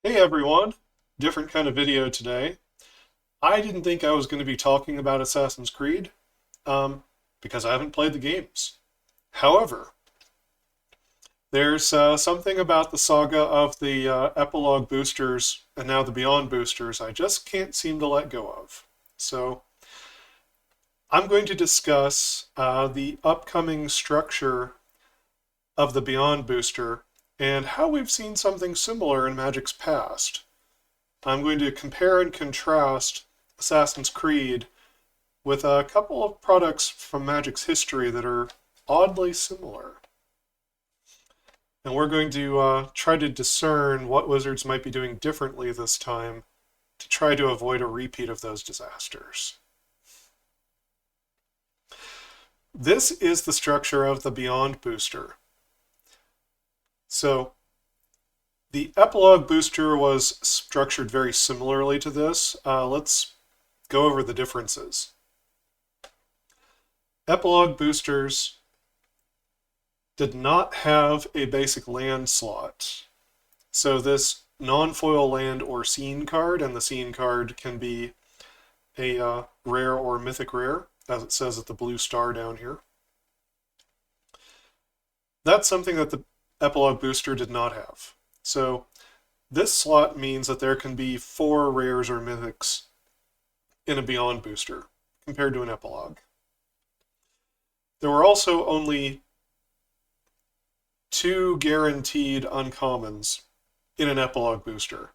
Hey everyone, different kind of video today. I didn't think I was going to be talking about Assassin's Creed um, because I haven't played the games. However, there's something about the saga of the epilogue boosters and now the Beyond boosters I just can't seem to let go of. So I'm going to discuss the upcoming structure of the Beyond booster and how we've seen something similar in Magic's past. I'm going to compare and contrast Assassin's Creed with a couple of products from Magic's history that are oddly similar. And we're going to try to discern what Wizards might be doing differently this time to try to avoid a repeat of those disasters. This is the structure of the Beyond booster. So the Epilogue booster was structured very similarly to this. Let's go over the differences. Epilogue boosters did not have a basic land slot. So this non-foil land or scene card, and the scene card can be a rare or mythic rare, as it says at the blue star down here. That's something that the Epilogue booster did not have. So this slot means that there can be 4 rares or mythics in a Beyond booster compared to an Epilogue. There were also only 2 guaranteed uncommons in an Epilogue booster.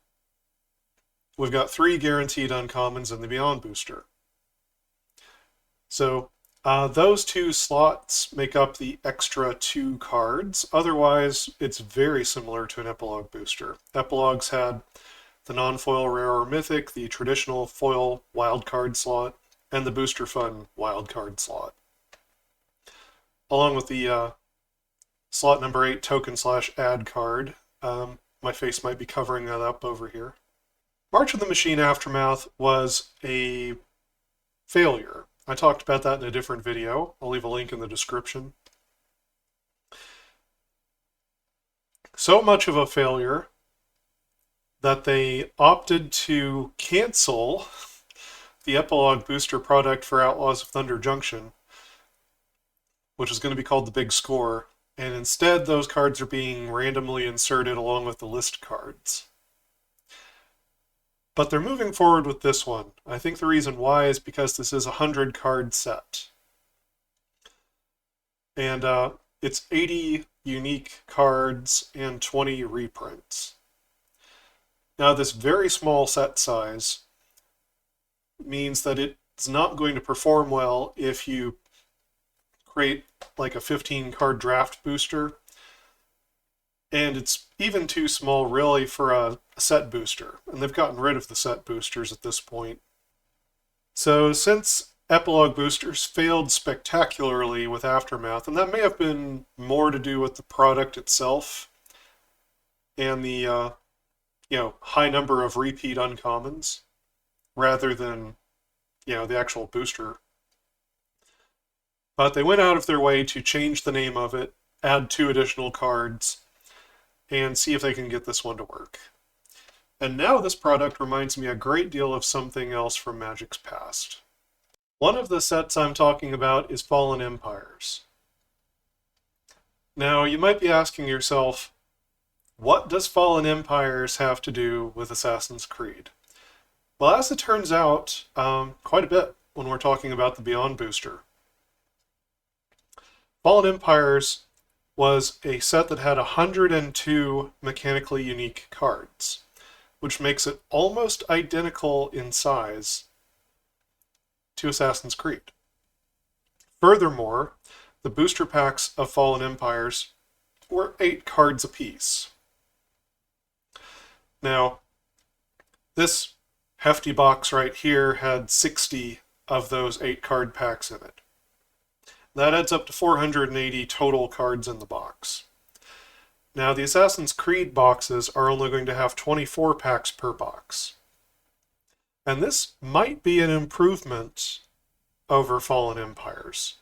We've got 3 guaranteed uncommons in the Beyond booster. So those 2 slots make up the extra 2 cards. Otherwise, it's very similar to an Epilogue booster. Epilogues had the non-foil rare or mythic, the traditional foil wildcard slot, and the booster fun wildcard slot. Along with the slot number 8 token/add card. My face might be covering that up over here. March of the Machine Aftermath was a failure. I talked about that in a different video. I'll leave a link in the description. So much of a failure that they opted to cancel the Epilogue booster product for Outlaws of Thunder Junction, which is going to be called the Big Score, and instead those cards are being randomly inserted along with the list cards. But they're moving forward with this one. I think the reason why is because this is a 100-card set. And it's 80 unique cards and 20 reprints. Now, this very small set size means that it's not going to perform well if you create like a 15-card draft booster. And it's even too small, really, for a set booster. And they've gotten rid of the set boosters at this point. So since Epilogue boosters failed spectacularly with Aftermath, and that may have been more to do with the product itself and the high number of repeat uncommons rather than the actual booster. But they went out of their way to change the name of it, add 2 additional cards, and see if they can get this one to work. And now this product reminds me a great deal of something else from Magic's past. One of the sets I'm talking about is Fallen Empires. Now, you might be asking yourself, what does Fallen Empires have to do with Assassin's Creed? Well, as it turns out, quite a bit when we're talking about the Beyond booster. Fallen Empires was a set that had 102 mechanically unique cards, which makes it almost identical in size to Assassin's Creed. Furthermore, the booster packs of Fallen Empires were 8 cards apiece. Now, this hefty box right here had 60 of those 8 card packs in it. That adds up to 480 total cards in the box. Now, the Assassin's Creed boxes are only going to have 24 packs per box. And this might be an improvement over Fallen Empires.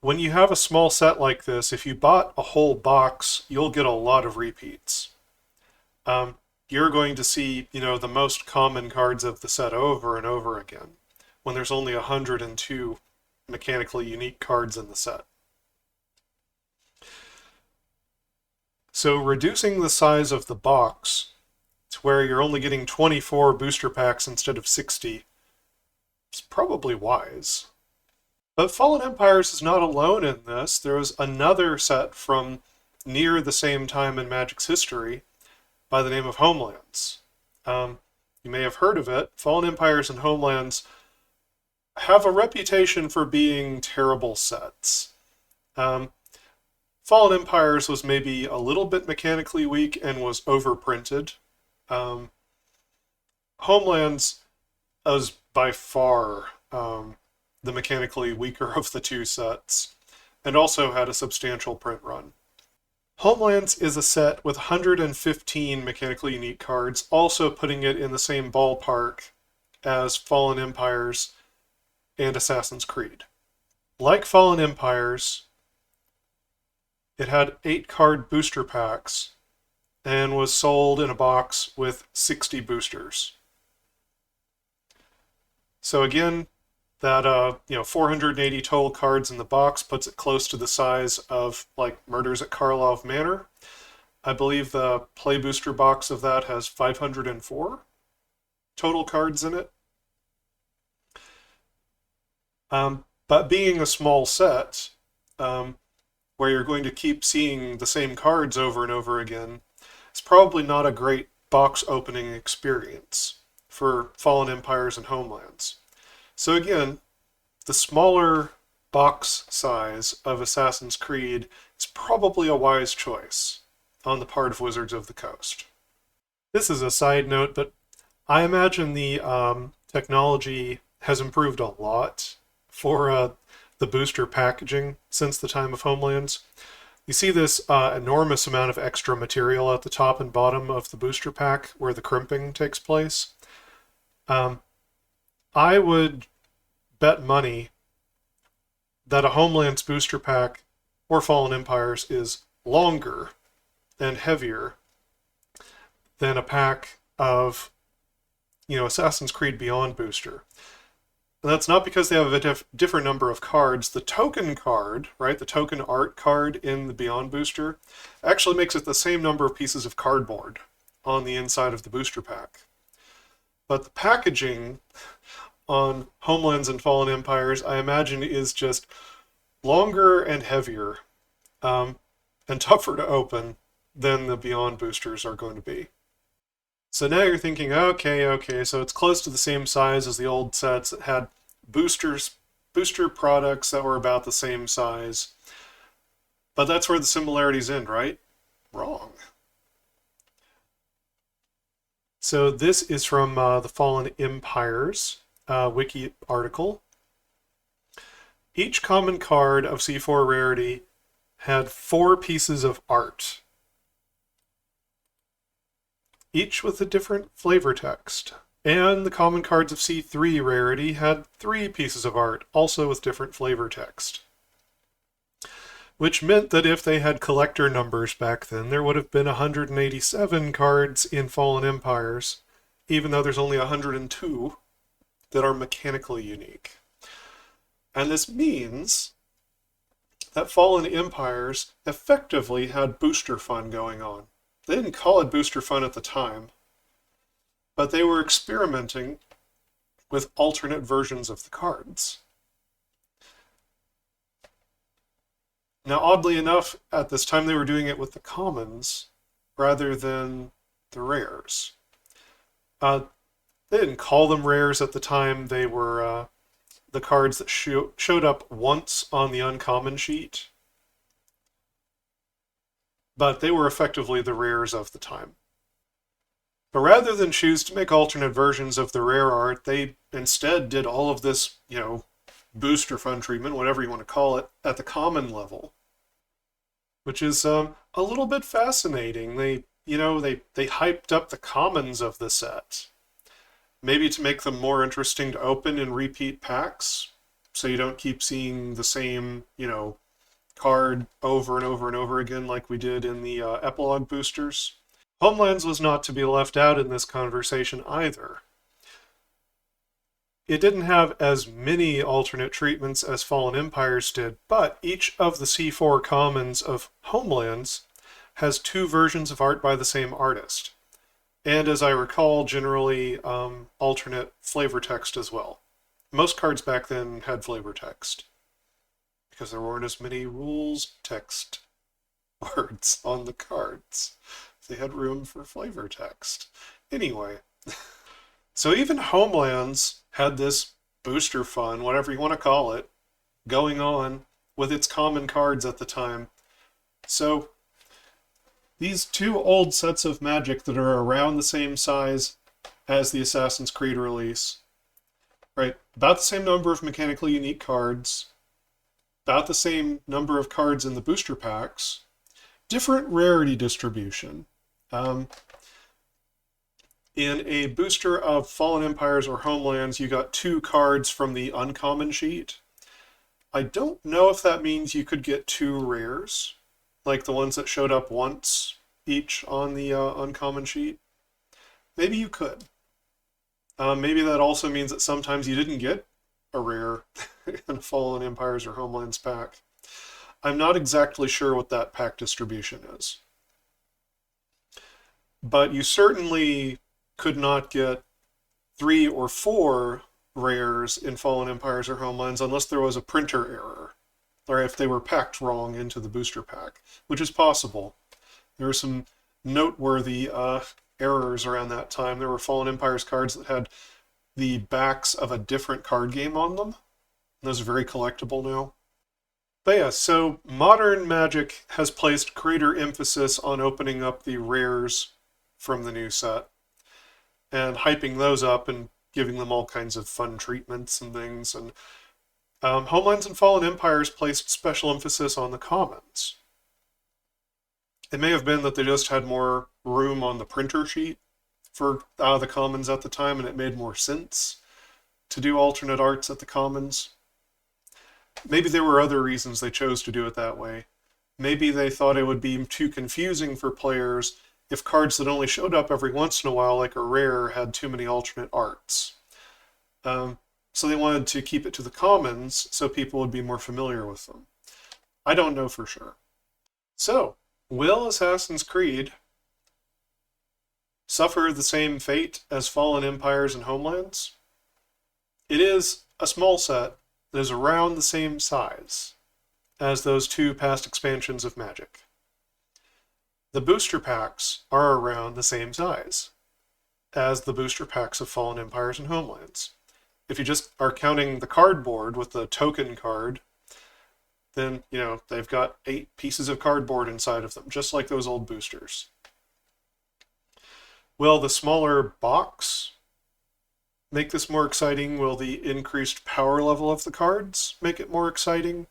When you have a small set like this, if you bought a whole box, you'll get a lot of repeats. You're going to see, the most common cards of the set over and over again, when there's only 102 mechanically unique cards in the set. So reducing the size of the box to where you're only getting 24 booster packs instead of 60 is probably wise. But Fallen Empires is not alone in this. There was another set from near the same time in Magic's history by the name of Homelands. You may have heard of it. Fallen Empires and Homelands have a reputation for being terrible sets. Fallen Empires was maybe a little bit mechanically weak and was overprinted. Homelands was by far the mechanically weaker of the two sets, and also had a substantial print run. Homelands is a set with 115 mechanically unique cards, also putting it in the same ballpark as Fallen Empires and Assassin's Creed. Like Fallen Empires, it had 8-card booster packs and was sold in a box with 60 boosters. So again, that 480 total cards in the box puts it close to the size of like Murders at Karlov Manor. I believe the play booster box of that has 504 total cards in it. But being a small set, where you're going to keep seeing the same cards over and over again, it's probably not a great box opening experience for Fallen Empires and Homelands. So again, the smaller box size of Assassin's Creed is probably a wise choice on the part of Wizards of the Coast. This is a side note, but I imagine the technology has improved a lot for the booster packaging since the time of Homelands. You see this enormous amount of extra material at the top and bottom of the booster pack where the crimping takes place. I would bet money that a Homelands booster pack or Fallen Empires is longer and heavier than a pack of, Assassin's Creed Beyond booster. And that's not because they have a different number of cards. The token card, right, the token art card in the Beyond booster actually makes it the same number of pieces of cardboard on the inside of the booster pack. But the packaging on Homelands and Fallen Empires, I imagine, is just longer and heavier and tougher to open than the Beyond boosters are going to be. So now you're thinking, okay, so it's close to the same size as the old sets that had booster products that were about the same size. But that's where the similarities end, right? Wrong. So this is from the Fallen Empires wiki article. Each common card of C4 rarity had 4 pieces of art, each with a different flavor text. And the common cards of C3 rarity had 3 pieces of art, also with different flavor text. Which meant that if they had collector numbers back then, there would have been 187 cards in Fallen Empires, even though there's only 102 that are mechanically unique. And this means that Fallen Empires effectively had booster fun going on. They didn't call it booster fun at the time, but they were experimenting with alternate versions of the cards. Now, oddly enough, at this time they were doing it with the commons rather than the rares. They didn't call them rares at the time. They were the cards that showed up once on the uncommon sheet, but they were effectively the rares of the time. But rather than choose to make alternate versions of the rare art, they instead did all of this, booster fun treatment, whatever you want to call it, at the common level, which is a little bit fascinating. They hyped up the commons of the set, maybe to make them more interesting to open in repeat packs, so you don't keep seeing the same, card over and over and over again like we did in the epilogue boosters. Homelands was not to be left out in this conversation either. It didn't have as many alternate treatments as Fallen Empires did, but each of the C4 commons of Homelands has 2 versions of art by the same artist. And as I recall, generally alternate flavor text as well. Most cards back then had flavor text because there weren't as many rules text words on the cards. They had room for flavor text. Anyway, so even Homelands had this booster fun, whatever you want to call it, going on with its common cards at the time. So these 2 old sets of Magic that are around the same size as the Assassin's Creed release, right? About the same number of mechanically unique cards, about the same number of cards in the booster packs, different rarity distribution. In a booster of Fallen Empires or Homelands, you got 2 cards from the uncommon sheet. I don't know if that means you could get 2 rares, like the ones that showed up once each on the uncommon sheet. Maybe you could. Maybe that also means that sometimes you didn't get a rare in a Fallen Empires or Homelands pack. I'm not exactly sure what that pack distribution is. But you certainly could not get 3 or 4 rares in Fallen Empires or Homelands unless there was a printer error, or if they were packed wrong into the booster pack, which is possible. There were some noteworthy errors around that time. There were Fallen Empires cards that had the backs of a different card game on them. Those are very collectible now. But yeah, so modern Magic has placed greater emphasis on opening up the rares from the new set and hyping those up and giving them all kinds of fun treatments and things. And Homelands and Fallen Empires placed special emphasis on the commons. It may have been that they just had more room on the printer sheet for the commons at the time, and it made more sense to do alternate arts at the commons. Maybe there were other reasons they chose to do it that way. Maybe they thought it would be too confusing for players if cards that only showed up every once in a while, like a rare, had too many alternate arts. So they wanted to keep it to the commons so people would be more familiar with them. I don't know for sure. So, will Assassin's Creed suffer the same fate as Fallen Empires and Homelands? It is a small set that is around the same size as those 2 past expansions of Magic. The booster packs are around the same size as the booster packs of Fallen Empires and Homelands. If you just are counting the cardboard with the token card, then, they've got 8 pieces of cardboard inside of them, just like those old boosters. Will the smaller box make this more exciting? Will the increased power level of the cards make it more exciting?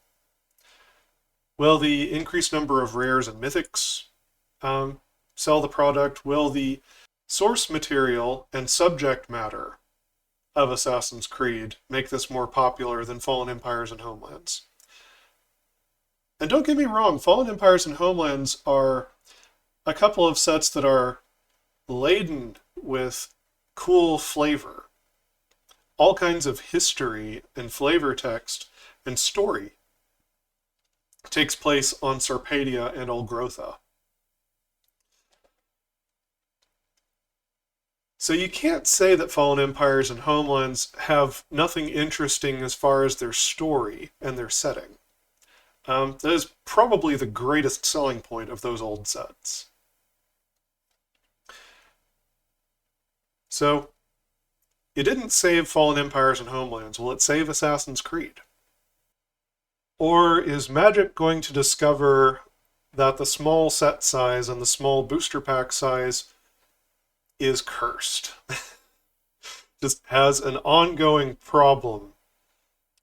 Will the increased number of rares and mythics sell the product? Will the source material and subject matter of Assassin's Creed make this more popular than Fallen Empires and Homelands? And don't get me wrong, Fallen Empires and Homelands are a couple of sets that are laden with cool flavor. All kinds of history and flavor text and story takes place on Sarpedia and Olgrotha. So you can't say that Fallen Empires and Homelands have nothing interesting as far as their story and their setting. That is probably the greatest selling point of those old sets. So, it didn't save Fallen Empires and Homelands. Will it save Assassin's Creed? Or is Magic going to discover that the small set size and the small booster pack size is cursed? Just has an ongoing problem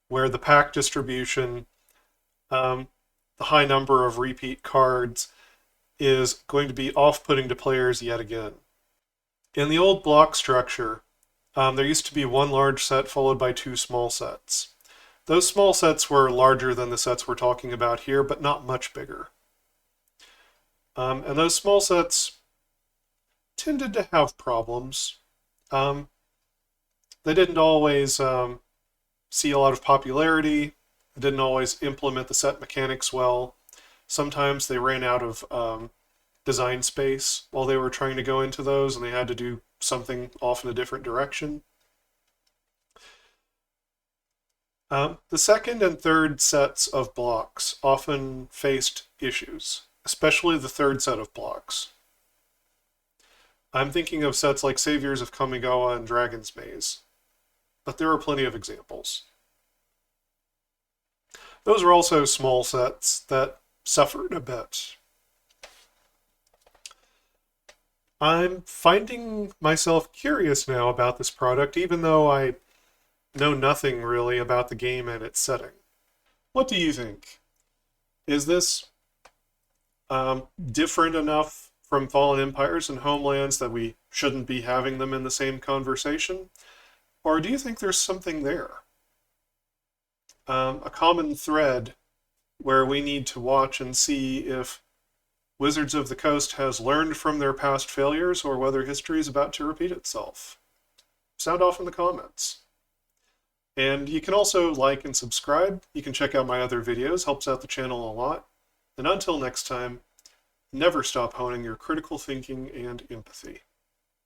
where the pack distribution, the high number of repeat cards, is going to be off-putting to players yet again. In the old block structure, there used to be 1 large set followed by 2 small sets. Those small sets were larger than the sets we're talking about here, but not much bigger. And those small sets tended to have problems. They didn't always see a lot of popularity. They didn't always implement the set mechanics well. Sometimes they ran out of design space while they were trying to go into those, and they had to do something off in a different direction. The second and third sets of blocks often faced issues, especially the third set of blocks. I'm thinking of sets like Saviors of Kamigawa and Dragon's Maze, but there are plenty of examples. Those are also small sets that suffered a bit. I'm finding myself curious now about this product, even though I know nothing really about the game and its setting. What do you think? Is this different enough from Fallen Empires and Homelands that we shouldn't be having them in the same conversation? Or do you think there's something there? A common thread where we need to watch and see if Wizards of the Coast has learned from their past failures or whether history is about to repeat itself. Sound off in the comments. And you can also like and subscribe. You can check out my other videos, helps out the channel a lot. And until next time, never stop honing your critical thinking and empathy.